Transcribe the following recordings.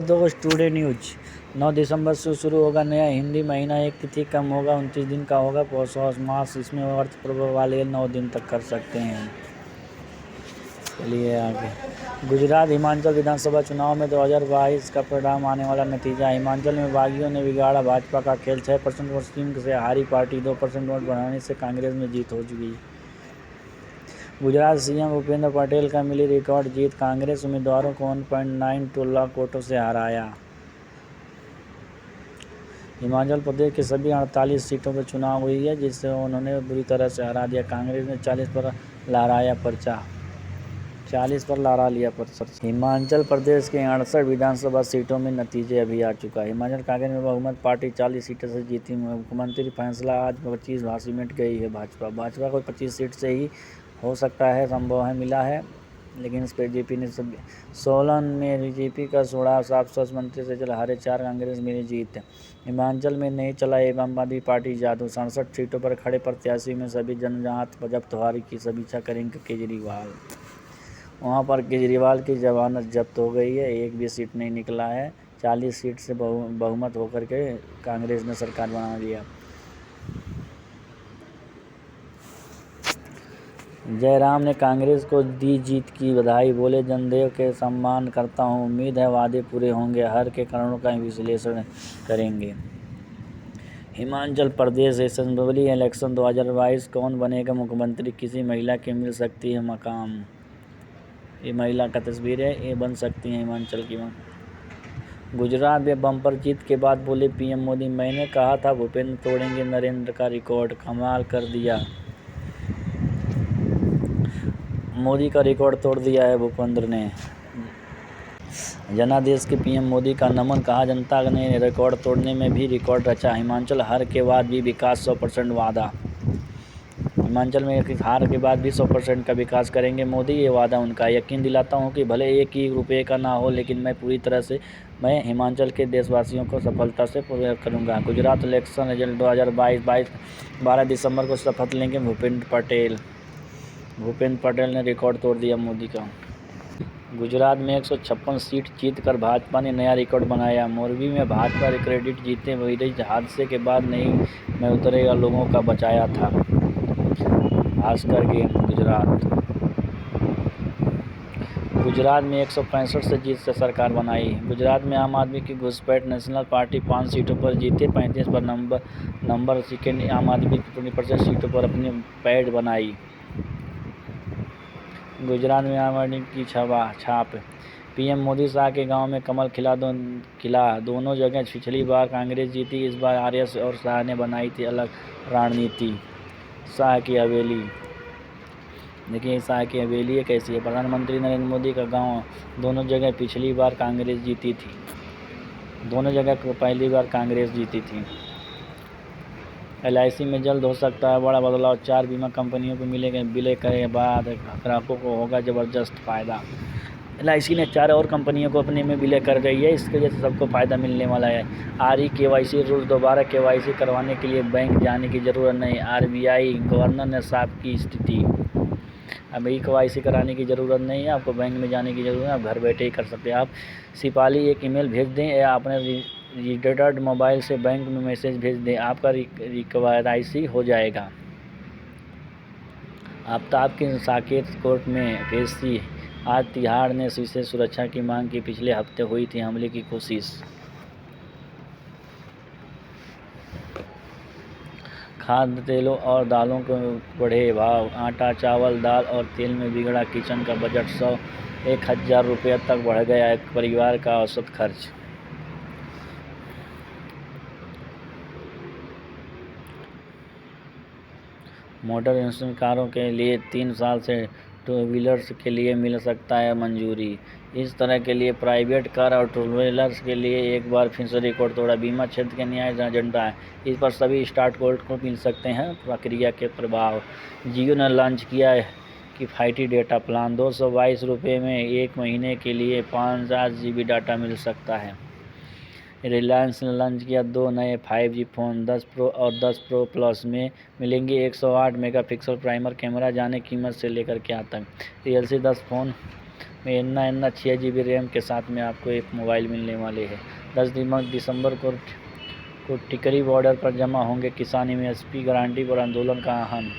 दोस्त today news 9 दिसंबर से शुरू होगा नया हिंदी महीना। एक तिथि कम होगा, 29 दिन का होगा पौष मास। इसमें अर्थ पर्व वाले 9 दिन तक कर सकते हैं। चलिए आगे। गुजरात हिमाचल विधानसभा चुनाव में 2022 का परिणाम आने वाला नतीजा। हिमाचल में बागियों ने बिगाड़ा भाजपा का खेल। 6% मुस्लिम से हारी पार्टी। 2% वोट बढ़ाने से कांग्रेस में जीत हो चुकी। गुजरात सीएम भूपेंद्र पटेल का मिली रिकॉर्ड जीत। कांग्रेस उम्मीदवारों को 1.92 लाख वोटों से हराया। हिमाचल प्रदेश की सभी 48 सीटों पर चुनाव हुई है, जिससे उन्होंने बुरी तरह से हरा दिया। कांग्रेस ने 40 पर लहराया पर्चा। 40 पर लहरा लिया पर्चा। हिमाचल प्रदेश के 68 विधानसभा सीटों में नतीजे अभी आ चुका है। हिमाचल कांग्रेस में बहुमत पार्टी 40 सीटों से जीती। मुख्यमंत्री फैसला आज 25 भाषी मिट गई है। भाजपा को 25 सीट से ही हो सकता है, संभव है मिला है, लेकिन इस पर बीजेपी ने 16 में बीजेपी का 16 साफ मंत्री से चला हारे। 4 कांग्रेस मिली जीत। हिमाचल में नहीं चला आम आदमी पार्टी जादू। 67 सीटों पर खड़े प्रत्याशी में सभी जनजात जब्त हारी की समीक्षा करेंगे केजरीवाल। वहां पर केजरीवाल की जमानत जब्त हो गई है, एक भी सीट नहीं निकला है। 40 सीट से बहुमत होकर के कांग्रेस ने सरकार बना लिया। जयराम ने कांग्रेस को दी जीत की बधाई। बोले, जनदेव के सम्मान करता हूं, उम्मीद है वादे पूरे होंगे, हर के कारणों का विश्लेषण करेंगे। हिमाचल प्रदेश असेंबली इलेक्शन 2022 कौन बनेगा मुख्यमंत्री? किसी महिला की मिल सकती है मकाम। ये महिला का तस्वीर है, ये बन सकती है हिमाचल की। गुजरात में बम्पर जीत के बाद बोले पीएम मोदी, मैंने कहा था भूपेंद्र तोड़ेंगे नरेंद्र का रिकॉर्ड, कमाल कर दिया। मोदी का रिकॉर्ड तोड़ दिया है भूपेंद्र ने। जनादेश के पीएम मोदी का नमन। कहा, जनता ने रिकॉर्ड तोड़ने में भी रिकॉर्ड रचा। हिमाचल हार के बाद भी विकास 100% वादा। हिमाचल में हार के बाद भी 100% का विकास करेंगे मोदी, ये वादा उनका। यकीन दिलाता हूं कि भले एक ही रुपये का ना हो, लेकिन मैं पूरी तरह से हिमाचल के देशवासियों को सफलता से पूरा करूंगा। गुजरात इलेक्शन रिजल्ट 2022 12 दिसंबर को शपथ लेंगे भूपेंद्र पटेल। भूपेंद्र पटेल ने रिकॉर्ड तोड़ दिया मोदी का। गुजरात में 156 सीट जीतकर भाजपा ने नया रिकॉर्ड बनाया। मोरबी में भाजपा क्रेडिट जीते। वही हादसे के बाद नहीं में उतरेगा, लोगों का बचाया था, खास करके गुजरात में 165 से जीत से सरकार बनाई। गुजरात में आम आदमी की घुसपैठ। नेशनल पार्टी 5 सीटों पर जीते। 35 पर नंबर सेकेंड आम आदमी 20% सीटों पर अपनी पैठ बनाई। गुजरात में आम आदमी की छाप। पीएम मोदी शाह के गांव में कमल खिला। दोनों जगह पिछली बार कांग्रेस जीती, इस बार आरएस और शाह ने बनाई थी अलग रणनीति। शाह की हवेली, देखिए शाह की हवेली कैसी है। प्रधानमंत्री नरेंद्र मोदी का गांव, दोनों जगह पिछली बार कांग्रेस जीती थी। दोनों जगह पहली बार कांग्रेस जीती थी। LIC में जल्द हो सकता है बड़ा बदलाव। 4 बीमा कंपनियों को मिलेंगे विलय के बाद ग्राहकों को होगा जबरदस्त फायदा। LIC ने 4 और कंपनियों को अपने में विलय कर रही है, इसके वजह से सबको फ़ायदा मिलने वाला है। RE-KYC rule. दोबारा KYC करवाने के लिए बैंक जाने की ज़रूरत नहीं। RBI गवर्नर ने साफ की स्थिति। अब KYC कराने की ज़रूरत नहीं है, आपको बैंक में जाने की ज़रूरत है, आप घर बैठे ही कर सकते हैं। आप सिपाही एक ईमेल भेज दें या अपने रजिस्टर्ड मोबाइल से बैंक में मैसेज भेज दें, आपका KYC हो जाएगा। आफ्ताब की साकेत कोर्ट में पेशी। आज तिहाड़ ने विशेष सुरक्षा की मांग की। पिछले हफ्ते हुई थी हमले की कोशिश। खाद्य तेलों और दालों के बढ़े भाव। आटा, चावल, दाल और तेल में बिगड़ा किचन का बजट। 1,000 रुपये तक बढ़ गया एक परिवार का औसत खर्च। मोटर इंश्योरेंस कारों के लिए 3 साल से 2 व्हीलर्स के लिए मिल सकता है मंजूरी। इस तरह के लिए प्राइवेट कार और 2 व्हीलर्स के लिए एक बार फिर से रिकॉर्ड तोड़ा। बीमा क्षेत्र के न्याय एजेंडा है, इस पर सभी स्टार्ट कोर्ट को मिल सकते हैं। प्रक्रिया के प्रभाव। जियो ने लॉन्च किया है किफ़ायती डेटा प्लान। 222 रुपये में 1 महीने के लिए 50 GB डाटा मिल सकता है। रिलायंस ने लॉन्च किया 2 नए 5G फ़ोन। 10 प्रो और 10 प्रो प्लस में मिलेंगे 108 मेगापिक्सल प्राइमर कैमरा। जाने कीमत से लेकर क्या तक। रियलमी 10 फ़ोन में इन्ना 6 GB रैम के साथ में आपको एक मोबाइल मिलने वाले है। 10 दिसंबर को टिकरी बॉर्डर पर जमा होंगे किसान MSP गारंटी पर आंदोलन का आह्वान।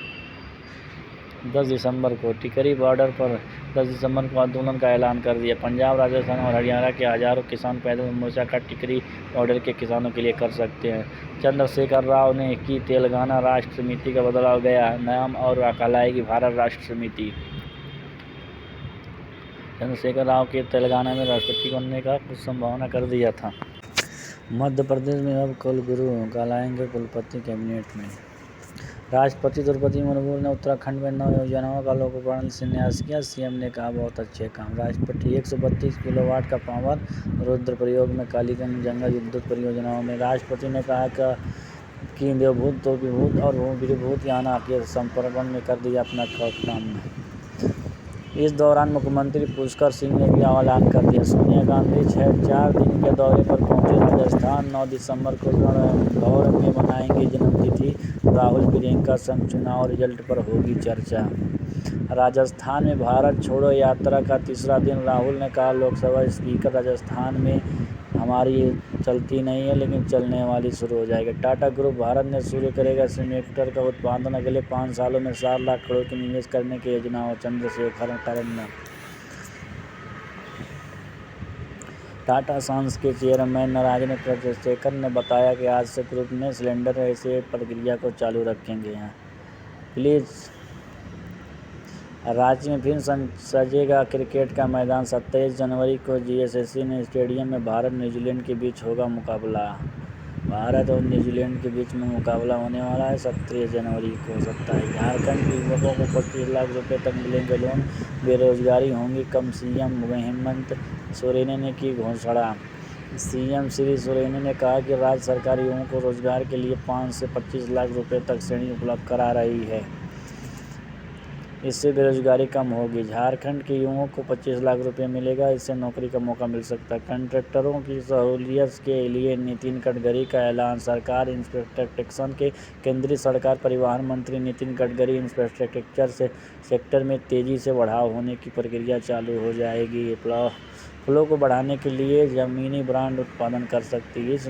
10 दिसंबर को टिकरी बॉर्डर पर 10 दिसंबर को आंदोलन का ऐलान कर दिया। पंजाब, राजस्थान और हरियाणा के हजारों किसान पैदल मोर्चा का टिकरी बॉर्डर के किसानों के लिए कर सकते हैं। चंद्रशेखर राव ने की तेलंगाना राष्ट्र समिति का बदलाव गया नाम और कहलाएगी भारत राष्ट्र समिति। चंद्रशेखर राव के तेलंगाना में राष्ट्रपति बनने का कुछ संभावना कर दिया था। मध्य प्रदेश में अब कुलगुरु कहलाएंगे कुलपति कैबिनेट में। राष्ट्रपति द्रौपदी मुर्मू ने उत्तराखंड में 9 योजनाओं का लोकार्पण शिलान्यास किया। CM ने कहा बहुत अच्छे काम। राष्ट्रपति 132 किलोवाट का पावर रुद्रप्रयाग में कालीगंज जंगल विद्युत परियोजनाओं में। राष्ट्रपति ने कहा कि देवभूत तो विभूत और विभूत याना के संपर्क में कर दिया अपना काम। इस दौरान मुख्यमंत्री पुष्कर सिंह ने भी ऐलान कर दिया। सोनिया गांधी 4 दिन के दौरे पर पहुंचे राजस्थान। 9 दिसंबर को इंदौर में मनाएंगे जन्मतिथि। राहुल प्रियंका संग चुनाव रिजल्ट पर होगी चर्चा। राजस्थान में भारत छोड़ो यात्रा का तीसरा दिन। राहुल ने कहा लोकसभा स्पीकर राजस्थान में हमारी चलती नहीं है लेकिन चलने वाली शुरू हो जाएगी। टाटा ग्रुप भारत में शुरू करेगा सीमेंट का उत्पादन। अगले 5 सालों में 4 लाख करोड़ की निवेश करने की योजना हो। चंद्रशेखर टर्नर। टाटा सन्स के चेयरमैन नारायण चंद्रशेखर ने बताया कि आज से ग्रुप में सिलेंडर ऐसे प्रक्रिया को चालू रखेंगे। राज्य में फिर सजेगा क्रिकेट का मैदान। 27 जनवरी को GSSC स्टेडियम में भारत न्यूजीलैंड के बीच होगा मुकाबला। भारत और न्यूजीलैंड के बीच में मुकाबला होने वाला है 27 जनवरी को। 27 झारखंड के युवकों को 25 लाख रुपए तक मिलेंगे लोन। बेरोजगारी होंगी कम। CM हेमंत सोरेन ने की घोषणा। CM श्री सोरेन ने कहा कि राज्य सरकार युवाओं को रोजगार के लिए 5 से 25 लाख रुपए तक ऋण उपलब्ध करा रही है। इससे बेरोजगारी कम होगी। झारखंड के युवाओं को 25 लाख रुपए मिलेगा। इससे नौकरी का मौका मिल सकता है। कंट्रैक्टरों की सहूलियत के लिए नितिन गडकरी का ऐलान। सरकार इंफ्रास्ट्रक्चर के केंद्रीय सड़क परिवहन मंत्री नितिन गडकरी इंफ्रास्ट्रक्चर सेक्टर में तेजी से बढ़ाव होने की प्रक्रिया चालू हो जाएगी। फ्लो को बढ़ाने के लिए जमीनी ब्रांड उत्पादन कर सकती है। इस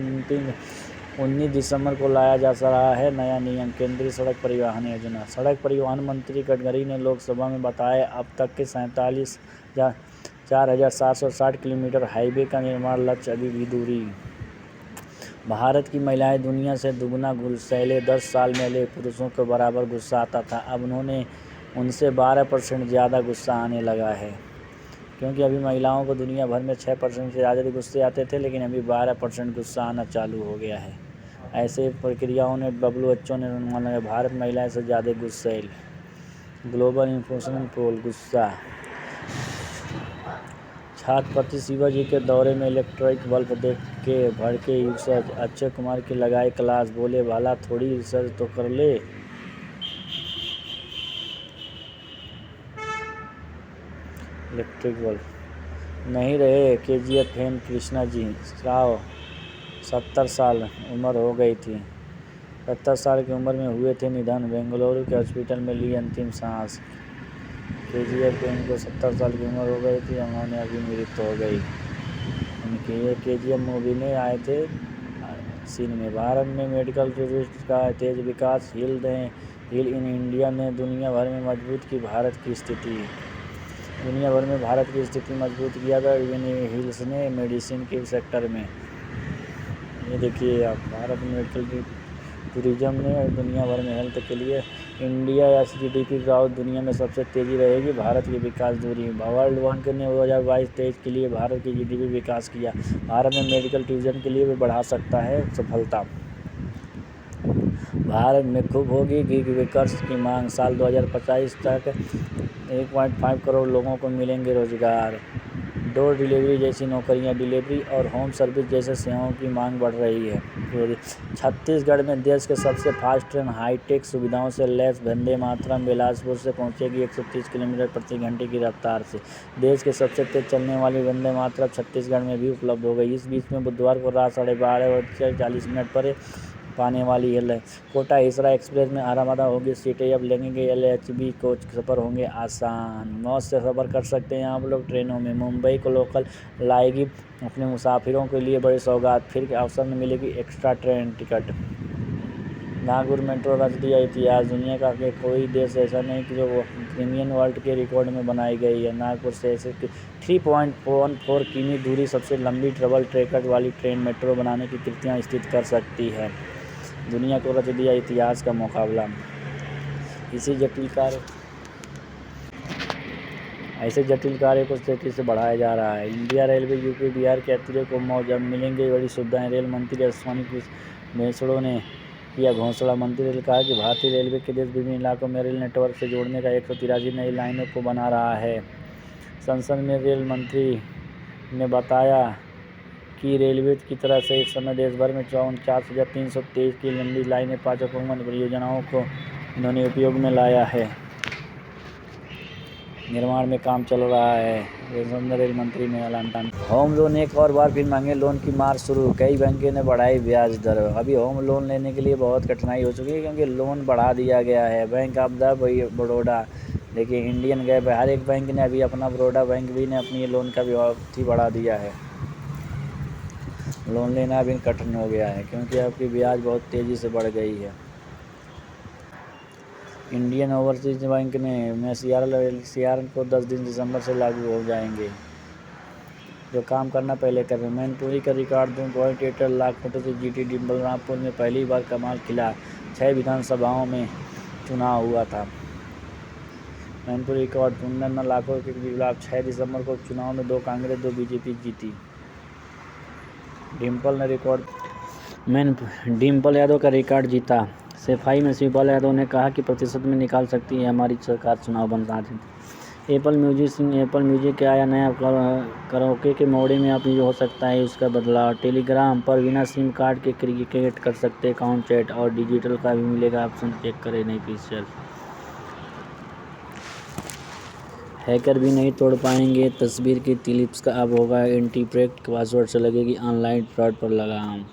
19 दिसंबर को लाया जा रहा है नया नियम। केंद्रीय सड़क परिवहन योजना। सड़क परिवहन मंत्री गडकरी ने लोकसभा में बताया अब तक के 4,760 किलोमीटर हाईवे का निर्माण लक्ष्य अभी भी दूरी। भारत की महिलाएं दुनिया से दुगना गुस्सैले। 10 साल पहले पुरुषों के बराबर गुस्सा आता था। अब उनसे 12% ज़्यादा गुस्सा आने लगा है। क्योंकि अभी महिलाओं को दुनिया भर में 6% से ज़्यादा गुस्से आते थे लेकिन अभी 12% गुस्सा आना चालू हो गया है। ऐसे प्रक्रियाओं ने WHO ने अनुमान लगाया भारत महिलाएं से ज़्यादा गुस्सैल। ग्लोबल इन्फॉर्मेशन पोल गुस्सा। छत्रपति शिवाजी के दौरे में इलेक्ट्रिक बल्ब देख के भड़के यूसर्स। अक्षय कुमार की लगाए क्लास। बोले भला थोड़ी रिसर्च तो कर ले। इलेक्ट्रिक बल्ब नहीं रहे KGF फेम कृष्णा जी राव। 70 साल उम्र हो गई थी। 70 साल की उम्र में हुए थे निधन। बेंगलुरु के हॉस्पिटल में ली अंतिम सांस। KGF फेम को 70 साल की उम्र हो गई थी। उन्होंने अभी मृत्यु हो गई उनकी। ये KGF मूवी में आए थे सीन में। भारत में मेडिकल टूरिस्ट का तेज विकास। हिल इन इंडिया ने दुनिया भर में मजबूत की भारत की स्थिति। दुनिया भर में भारत की स्थिति मजबूत किया था हिल्स ने मेडिसिन के सेक्टर में। ये देखिए आप भारत में मेडिकल टूरिज्म ने दुनिया भर में हेल्थ के लिए इंडिया या GDP ग्रोथ दुनिया में सबसे तेज़ी रहेगी। भारत की विकास दूरी। वर्ल्ड बैंक ने 2022-23 के लिए भारत की GDP विकास किया। भारत में मेडिकल टूरिज्म के लिए भी बढ़ा सकता है सफलता। भारत में खूब होगी गिग वर्कर्स की मांग। साल 2025 तक 1.5 करोड़ लोगों को मिलेंगे रोजगार। डोर डिलीवरी जैसी नौकरियां। डिलीवरी और होम सर्विस जैसे सेवाओं की मांग बढ़ रही है। छत्तीसगढ़ में देश के सबसे फास्ट ट्रेन हाईटेक सुविधाओं से लैस वंदे मातरम बिलासपुर से पहुंचेगी 130 किलोमीटर प्रति घंटे की रफ्तार से। देश के सबसे तेज चलने वाली वंदे मातरम छत्तीसगढ़ में भी उपलब्ध हो गई। इस बीच में बुधवार को रात 12:40 पर पाने वाली है। कोटा हिसरा एक्सप्रेस में आरामदा होगी सीटें, अब लगेंगे LHB कोच, सफ़र होंगे आसान। मौज से सफ़र कर सकते हैं आप लोग ट्रेनों में। मुंबई को लोकल लाएगी अपने मुसाफिरों के लिए बड़ी सौगात, फिर के अवसर में मिलेगी extra train ticket. Nagpur metro रच दिया इतिहास, दुनिया का कोई देश ऐसा नहीं कि जो गिनीज वर्ल्ड के रिकॉर्ड में बनाई गई है। नागपुर से 3.14 किमी दूरी सबसे लंबी डबल ट्रैकर वाली ट्रेन मेट्रो बनाने की कृतियाँ स्थित कर सकती है। दुनिया को रच दिया इतिहास का मुकाबला। ऐसे जटिल कार्य को तेजी से बढ़ाया जा रहा है। इंडिया रेलवे यूपी बिहार के यात्रियों को मौज, अब मिलेंगे बड़ी सुविधाएं। रेल मंत्री अश्विनी वैष्णव ने किया घोषणा। मंत्री ने कहा कि भारतीय रेलवे के देश विभिन्न इलाकों में रेल नेटवर्क से जोड़ने का 183 नई लाइनों को बना रहा है। संसद में रेल मंत्री ने बताया कि रेलवे की तरह से इस समय देश भर में 49,323 की लंबी लाइनें 5 प्रमुख परियोजनाओं को इन्होंने उपयोग में लाया है। निर्माण में काम चल रहा है। रेल मंत्री ने ऐलान। होम लोन एक और बार फिर महंगे लोन की मार शुरू, कई बैंकों ने बढ़ाई ब्याज दर। अभी होम लोन लेने के लिए बहुत कठिनाई हो चुकी है क्योंकि लोन बढ़ा दिया गया है। बैंक ऑफ बड़ौदा, देखिए इंडियन गैप, हर एक बैंक ने अभी अपना, बड़ौदा बैंक भी ने अपनी लोन का भी बढ़ा दिया है। लोन लेना भी कठिन हो गया है क्योंकि आपकी ब्याज बहुत तेज़ी से बढ़ गई है। इंडियन ओवरसीज बैंक में सीआर को 10 दिन दिसंबर से लागू हो जाएंगे। जो काम करना पहले कर रहे हैं। मैनपुरी का रिकॉर्ड 2.8 लाख वोटों से जीती बलरामपुर में पहली बार कमाल खिला। 6 विधानसभाओं में चुनाव हुआ था। मैनपुरी रिकॉर्ड 59 लाखों के खिलाफ 6 दिसंबर को चुनाव में 2 कांग्रेस 2 बीजेपी जीती। डिम्पल यादव का रिकॉर्ड जीता। सफाई में शिवपाल यादव ने कहा कि प्रतिशत में निकाल सकती है हमारी सरकार चुनाव बना दें। एप्पल म्यूजिक के आया नया कराओके के मोडे में अब हो सकता है उसका बदलाव। टेलीग्राम पर बिना सिम कार्ड के क्रिकेट कर सकते अकाउंट चैट, और डिजिटल का भी मिलेगा ऑप्शन, चेक करें नई फीचर। हैकर भी नहीं तोड़ पाएंगे तस्वीर की क्लिप्स का, अब होगा एंटीप्रेक्ट पासवर्ड से लगेगी ऑनलाइन फ्रॉड पर लगाम।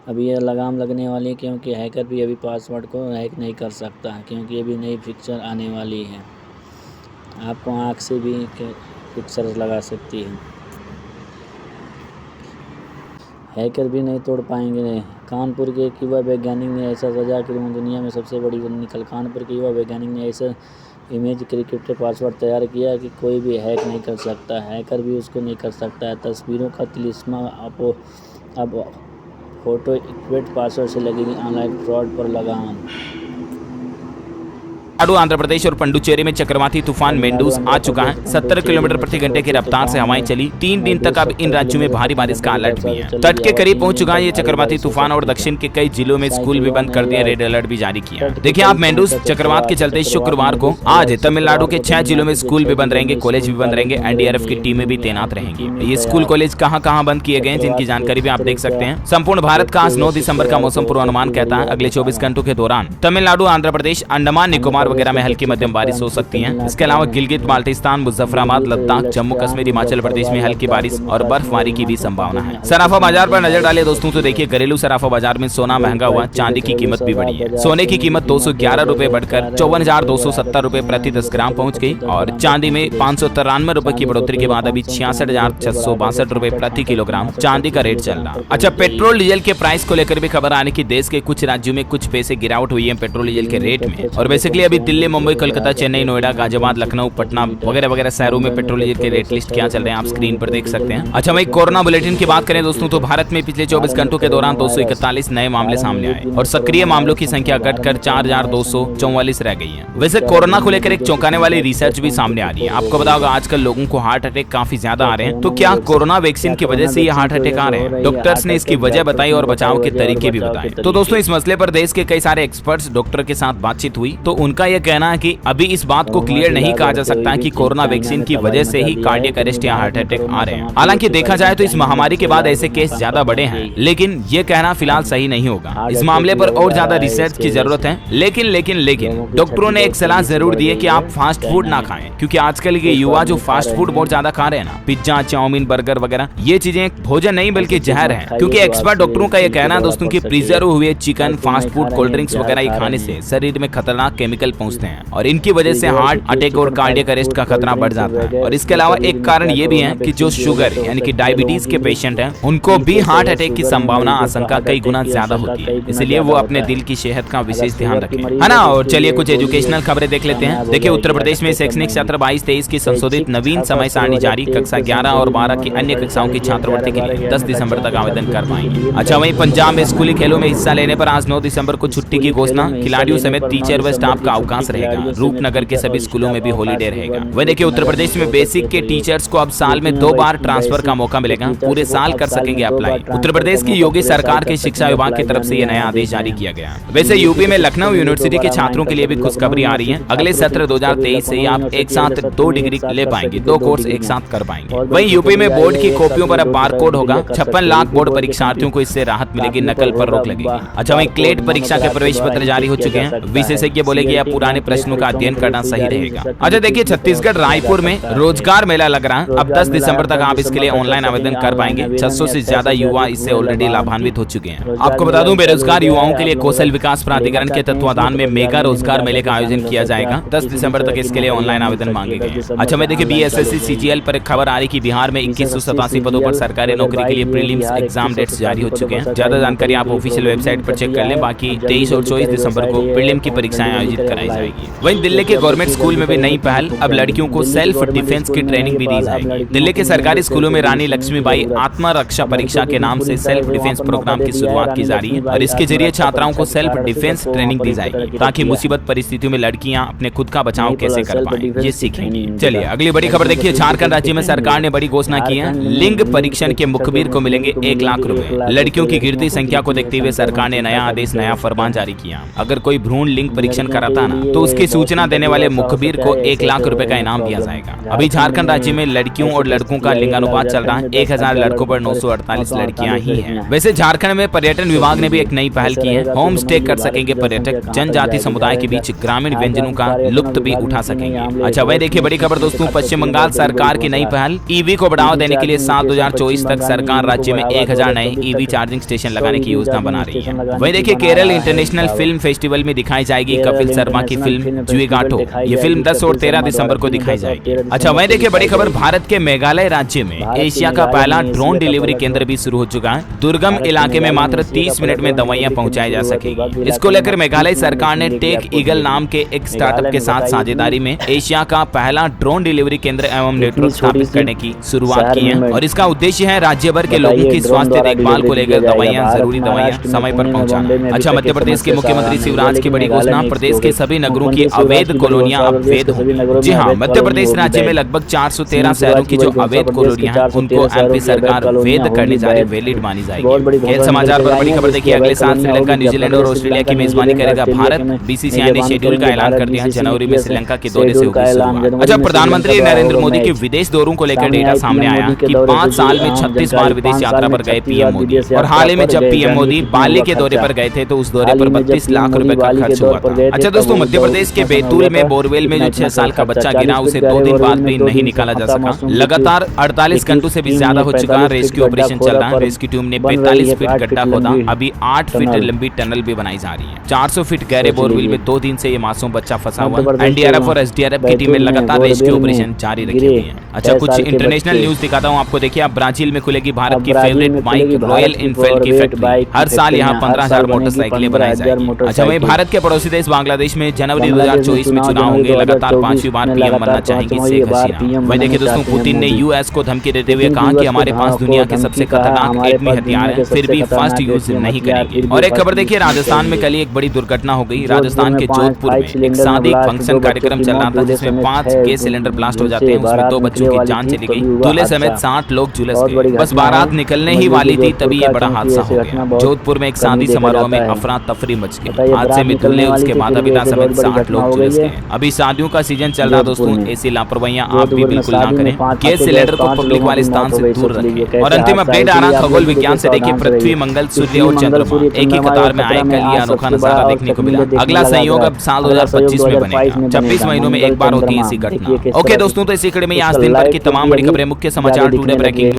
अभी यह लगाम लगने वाली है क्योंकि हैकर भी अभी पासवर्ड को हैक नहीं कर सकता क्योंकि अभी नई फीचर आने वाली है। आपको आँख से भी फीचर लगा सकती है। हैकर भी नहीं तोड़ पाएंगे। कानपुर के एक युवा वैज्ञानिक ने ऐसा सजा कि दुनिया में सबसे बड़ी निकल। कानपुर के युवा वैज्ञानिक ने ऐसा इमेज क्रिप्टेड पासवर्ड तैयार किया कि कोई भी हैक नहीं कर सकता, हैकर भी उसको नहीं कर सकता है। तस्वीरों का तिलिस्मा अब फोटो इक्वेट पासवर्ड से लगेगी ऑनलाइन फ्रॉड पर लगाम। आंध्र प्रदेश और पुडुचेरी में चक्रवाती तूफान मेंडूस आ चुका है। 70 किलोमीटर प्रति घंटे की रफ्तार से हवाएं चली। 3 दिन तक अब इन राज्यों में भारी बारिश का अलर्ट भी है। तट के करीब पहुंच चुका है ये चक्रवाती तूफान और दक्षिण के कई जिलों में स्कूल भी बंद कर दिया, रेड अलर्ट भी जारी किया। देखिए आप, मेंडूस चक्रवात के चलते शुक्रवार को आज तमिलनाडु के 6 जिलों में स्कूल भी बंद रहेंगे, कॉलेज भी बंद रहेंगे, NDRF की टीमें भी तैनात रहेंगी। ये स्कूल कॉलेज कहां बंद किए गए जिनकी जानकारी भी आप देख सकते हैं। संपूर्ण भारत का आज 9 दिसंबर का मौसम पूर्वानुमान कहता है अगले 24 घंटों के दौरान तमिलनाडु, आंध्र प्रदेश, अंडमान निकोबार वगैरह में हल्की मध्यम बारिश हो सकती है। इसके अलावा गिलगित बाल्टिस्तान, मुजफ्फराबाद, लद्दाख, जम्मू कश्मीर, हिमाचल प्रदेश में हल्की बारिश और बर्फबारी की भी संभावना है। सराफा बाजार पर नजर डाले दोस्तों तो देखिए, घरेलू सराफा बाजार में सोना महंगा हुआ, चांदी की कीमत भी बढ़ी है। सोने की कीमत 211 रुपए बढ़कर 54,270 रुपए प्रति 10 ग्राम पहुंच गई और चांदी में 593 रुपए की बढ़ोतरी के बाद अभी 66,662 रुपए प्रति किलोग्राम चांदी का रेट चल रहा। अच्छा, पेट्रोल डीजल के प्राइस को लेकर भी खबर आने की देश के कुछ राज्यों में कुछ पैसे गिरावट हुई है पेट्रोल डीजल के रेट में। और बेसिकली अभी दिल्ली, मुंबई, कोलकाता, चेन्नई, नोएडा, गाजियाबाद, लखनऊ, पटना वगैरह शहरों में पेट्रोल डीजल के रेट लिस्ट क्या चल रहे हैं आप स्क्रीन पर देख सकते हैं। अच्छा भाई, कोरोना बुलेटिन की बात करें दोस्तों तो भारत में पिछले 24 घंटों के दौरान 241 नए मामले सामने आए और सक्रिय मामलों की संख्या घटकर 4,244 रह गई है। वैसे कोरोना को लेकर एक चौंकाने वाली रिसर्च भी सामने आ रही है। आपको पता होगा आजकल लोगों को हार्ट अटैक काफी ज्यादा आ रहे हैं, तो क्या कोरोना वैक्सीन की वजह से ये हार्ट अटैक आ रहे हैं? डॉक्टर्स ने इसकी वजह बताई और बचाव के तरीके भी बताए। तो दोस्तों इस मसले पर देश के कई सारे एक्सपर्ट्स डॉक्टर के साथ बातचीत हुई तो उनका उनका यह कहना है कि अभी इस बात को क्लियर नहीं कहा जा सकता कि कोरोना वैक्सीन की वजह से ही कार्डियक अरेस्ट या हार्ट अटैक आ रहे हैं। हालांकि देखा जाए तो इस महामारी के बाद ऐसे केस ज्यादा बढ़े हैं, लेकिन ये कहना फिलहाल सही नहीं होगा। इस मामले पर और ज्यादा रिसर्च की जरूरत है। लेकिन डॉक्टरों ने एक सलाह जरूर दी है कि आप फास्ट फूड ना खाएं, क्योंकि आजकल के युवा जो फास्ट फूड बहुत ज्यादा खा रहे हैं ना, पिज्जा, चाउमीन, बर्गर वगैरह, ये चीजें भोजन नहीं बल्कि जहर है। क्योंकि एक्सपर्ट डॉक्टरों का यह कहना है दोस्तों कि प्रिजर्व हुए chicken, fast food, cold drinks वगैरह ये खाने से शरीर में खतरनाक केमिकल पहुंचते हैं और इनकी वजह से हार्ट अटैक और कार्डियक अरेस्ट का खतरा बढ़ जाता है। और इसके अलावा एक कारण ये भी है कि जो शुगर यानी कि डायबिटीज के पेशेंट हैं, उनको भी हार्ट अटैक की संभावना, आशंका कई गुना ज्यादा होती है। इसलिए वो अपने दिल की सेहत का विशेष ध्यान रखें, है ना। और चलिए कुछ एजुकेशनल खबरें देख लेते हैं। देखिए, उत्तर प्रदेश में शैक्षणिक सत्र 22-23 की संशोधित नवीन समय सारणी जारी। कक्षा 11 और 12 की अन्य कक्षाओं की छात्रवृत्ति के लिए 10 दिसंबर तक आवेदन कर पाएंगे। अच्छा, वहीं पंजाब में स्कूली खेलों में हिस्सा लेने पर आज 9 दिसंबर को छुट्टी की घोषणा। खिलाड़ियों समेत टीचर व स्टाफ का अवकाश रहेगा। रूपनगर के सभी स्कूलों में भी हॉलीडे रहेगा। वह देखिए, उत्तर प्रदेश में बेसिक के टीचर्स को अब साल में 2 बार ट्रांसफर का मौका मिलेगा। पूरे साल कर सकेंगे अप्लाई। उत्तर प्रदेश की योगी सरकार के शिक्षा विभाग की तरफ से यह नया आदेश जारी किया गया। वैसे यूपी में लखनऊ यूनिवर्सिटी के छात्रों के लिए भी खुशखबरी आ रही है। अगले सत्र 2023 से आप एक साथ 2 डिग्री ले पाएंगे, 2 कोर्स एक साथ कर पाएंगे। वहीं यूपी में बोर्ड की कॉपियों पर अब बारकोड होगा। 56 लाख बोर्ड परीक्षार्थियों को इससे राहत मिलेगी, नकल पर रोक लगेगी। अच्छा, वहीं क्लेट परीक्षा के प्रवेश पत्र जारी हो चुके हैं। विशेषज्ञ बोले कि अब पुराने प्रश्नों का अध्ययन करना सही रहेगा। अच्छा, देखिए, छत्तीसगढ़ रायपुर में रोजगार मेला लग रहा है। अब 10 दिसंबर तक आप इसके लिए ऑनलाइन आवेदन कर पाएंगे। 600 से ज्यादा युवा इससे ऑलरेडी लाभान्वित हो चुके हैं। आपको बता दूं, बेरोजगार युवाओं के लिए कौशल विकास प्राधिकरण के तत्वाधान में मेगा रोजगार मेले का आयोजन किया जाएगा। 10 दिसंबर तक इसके लिए ऑनलाइन आवेदन मांगे गए। अच्छा, मैं देखिए, BSSC CGL पर एक खबर आ रही कि बिहार में 2187 पदों पर सरकारी नौकरी के लिए प्रीलिम्स एग्जाम डेट्स जारी हो चुके हैं। ज्यादा जानकारी आप ऑफिशियल वेबसाइट पर चेक कर लें। बाकी 23 और 24 दिसंबर को प्रीलिम की परीक्षाएं आयोजित कराई जाएगी। वहीं दिल्ली के गवर्नमेंट स्कूल में भी नई पहल। अब लड़कियों को सेल्फ डिफेंस की ट्रेनिंग भी दी जाएगी। दिल्ली के सरकारी स्कूलों में रानी लक्ष्मीबाई आत्मरक्षा परीक्षा के नाम से सेल्फ डिफेंस प्रोग्राम की शुरुआत की जा रही है और इसके जरिए छात्राओं को सेल्फ डिफेंस ट्रेनिंग दी जाएगी, ताकि मुसीबत परिस्थितियों में लड़कियां अपने खुद का बचाव कैसे कर पाएं, ये सीखेंगी। चलिए अगली बड़ी खबर देखिए। झारखंड राज्य में सरकार ने बड़ी घोषणा की है। लिंग परीक्षण के मुखबिर को मिलेंगे 1 लाख रुपए। लड़कियों की गिरती संख्या को देखते हुए सरकार ने नया आदेश, नया फरमान जारी किया। अगर कोई भ्रूण लिंग परीक्षण कराता ना, तो उसकी सूचना देने वाले मुखबिर को 1 लाख रुपए का इनाम दिया जाएगा। अभी झारखंड राज्य में लड़कियों और लड़कों का लिंगानुपात चल रहा है। 1000 लड़कों पर 948 लड़कियां ही हैं। वैसे झारखंड में पर्यटन विभाग ने भी एक नई पहल की है। होम स्टे कर सकेंगे पर्यटक। जनजाति समुदाय के बीच ग्रामीण व्यंजनों का लुत्फ भी उठा सकेंगे। अच्छा, वही देखिए, बड़ी खबर दोस्तों, पश्चिम बंगाल सरकार की नई पहल। ईवी को बढ़ावा देने के लिए साल 2024 तक सरकार राज्य में 1000 नए ईवी चार्जिंग स्टेशन लगाने की योजना बना रही है। वही देखिए, केरल इंटरनेशनल फिल्म फेस्टिवल में दिखाई जाएगी कपिल शर्मा की फिल्म जुएगाटो। ये फिल्म 10 और 13 दिसंबर को दिखाई जाएगी। अच्छा, वही देखिए, बड़ी खबर, भारत के मेघालय राज्य में एशिया का पहला ड्रोन डिलीवरी केंद्र भी शुरू हो चुका है। दुर्गम इलाके में मात्र 30 मिनट में दवाइयां पहुंचाई जा सकेगी। इसको लेकर मेघालय सरकार ने टेक ईगल नाम के एक स्टार्टअप के साथ साझेदारी में एशिया का पहला ड्रोन डिलीवरी केंद्र एवं नेटवर्क स्थापित करने की शुरुआत की है और इसका उद्देश्य है राज्य भर के लोगों की स्वास्थ्य देखभाल को लेकर दवाइयां, जरूरी दवाइयां समय पर पहुंचाना। अच्छा, मध्य प्रदेश के मुख्यमंत्री शिवराज की बड़ी घोषणा। प्रदेश के सभी नगरों की अवैध कॉलोनियां अब वैध होंगी। जी हाँ, मध्य प्रदेश राज्य में लगभग 413 शहरों की जो अवैध कॉलोनियां हैं, उनको MP सरकार वैध करने जा रही, वैलिड मानी जाएगी। खेल समाचार पर बड़ी खबर देखिए। अगले साल श्रीलंका, न्यूजीलैंड और ऑस्ट्रेलिया की मेजबानी करेगा भारत। BCCI ने शेड्यूल का ऐलान कर दिया। जनवरी में श्रीलंका के दौरे से होगी शुरुआत। अच्छा, प्रधानमंत्री नरेंद्र मोदी के विदेश दौरों को लेकर डेटा सामने आया कि 5 साल में 36 बार विदेश यात्रा पर गए PM मोदी। और हाल ही में जब PM मोदी बाली के दौरे पर गए थे तो उस दौरे पर 32 लाख रुपए का खर्च हुआ था। अच्छा दोस्तों, मध्य प्रदेश के बैतूल में बोरवेल में जो 6 साल का बच्चा गिरा, उसे 2 दिन बाद भी नहीं निकाला जा सका। लगातार 48 घंटों से भी ज्यादा हो चुका है। रेस्क्यू ऑपरेशन चल रहा है। रेस्क्यू टीम ने 45 फीट गड्ढा खोदा। अभी 8 फीट लंबी टनल भी बनाई जा रही है। 400 फीट गहरे बोरवेल में 2 दिन से ये मासूम बच्चा फंसा हुआ। NDRF और SDRF की टीमें लगातार रेस्क्यू ऑपरेशन जारी रखी हुई है। अच्छा, कुछ इंटरनेशनल न्यूज दिखाता हूँ आपको। देखिए, अब ब्राजील में खुलेगी भारत की फेवरेट बाइक रॉयल इनफील्ड की फैक्ट्री। हर साल यहाँ 15,000 मोटरसाइकिलें बनाई जाएगी। अच्छा, वही भारत के पड़ोसी देश बांग्लादेश में जनवरी 2024 में चुनाव होंगे। लगातार 5वीं बार PM बनना चाहेंगी शेख हसीना। वही देखिए दोस्तों, पुतिन ने US को धमकी देते हुए कहा कि हमारे पास दुनिया के सबसे खतरनाक एटमी हथियार है, फिर भी फर्स्ट यूज नहीं करेंगे। और एक खबर देखिए, राजस्थान में कल एक बड़ी दुर्घटना हो गई। राजस्थान के जोधपुर में एक शादी फंक्शन कार्यक्रम चल रहा था, जिसमें 5 गैस सिलेंडर ब्लास्ट हो जाते हैं। उसमें 2 बच्चों की जान चली गई। दूल्हे समेत 60 लोग झुलस गए। बस बारात निकलने ही वाली थी, तभी ये बड़ा हादसा हो गया। जोधपुर में एक शादी समारोह में अफरा तफरी मच गई। हादसे में दूल्हे, उसके माता पिता समेत बहुत बड़ी 60 घटना लोग हो गई झुलस है। गए। अभी शादियों का सीजन चल रहा है दोस्तों, जोधपुर में। ऐसी लापरवाहियां आप भी जोधपुर में बिल्कुल ना शादी में करें। 5 गैस हाथी सिलेंडर को गैस, 5 पब्लिक लोगों वाले की स्थान मौत हो से गई। दूर सोच लीजिए रखें। कैसे और अंतिम हादसा अपडेट है। आ रहा इसलिए आप खगोल लोग भी विज्ञान से, देखिए सावधान से पृथ्वी, रहिए। मंगल, सूर्य पृथ्वी, और मंगल, चंद्रमा सूर्य, एक ही चंद्रमा कतार एक में आए। खतरा में कल ये आज अनोखा सबसे बड़ा नजारा और देखने को शर्मीले मिला। देखने अगला लगा संयोग ग्रह। अब साल अगला सहयोग 2025 में 2022 बनेगा। में 26 बनेगा। महीनों में मंगल एक बार होती है चंद्रमा ऐसी देखिए घटना। किस ओके तरह दोस्तों, तो इसी कड़ी में आज उसका दिन भर की लाइट तमाम चलती बड़ी अभी खबरें, मुख्य ज्यादा समाचार, टुडे दिखने लगी ब्रेकिंग है।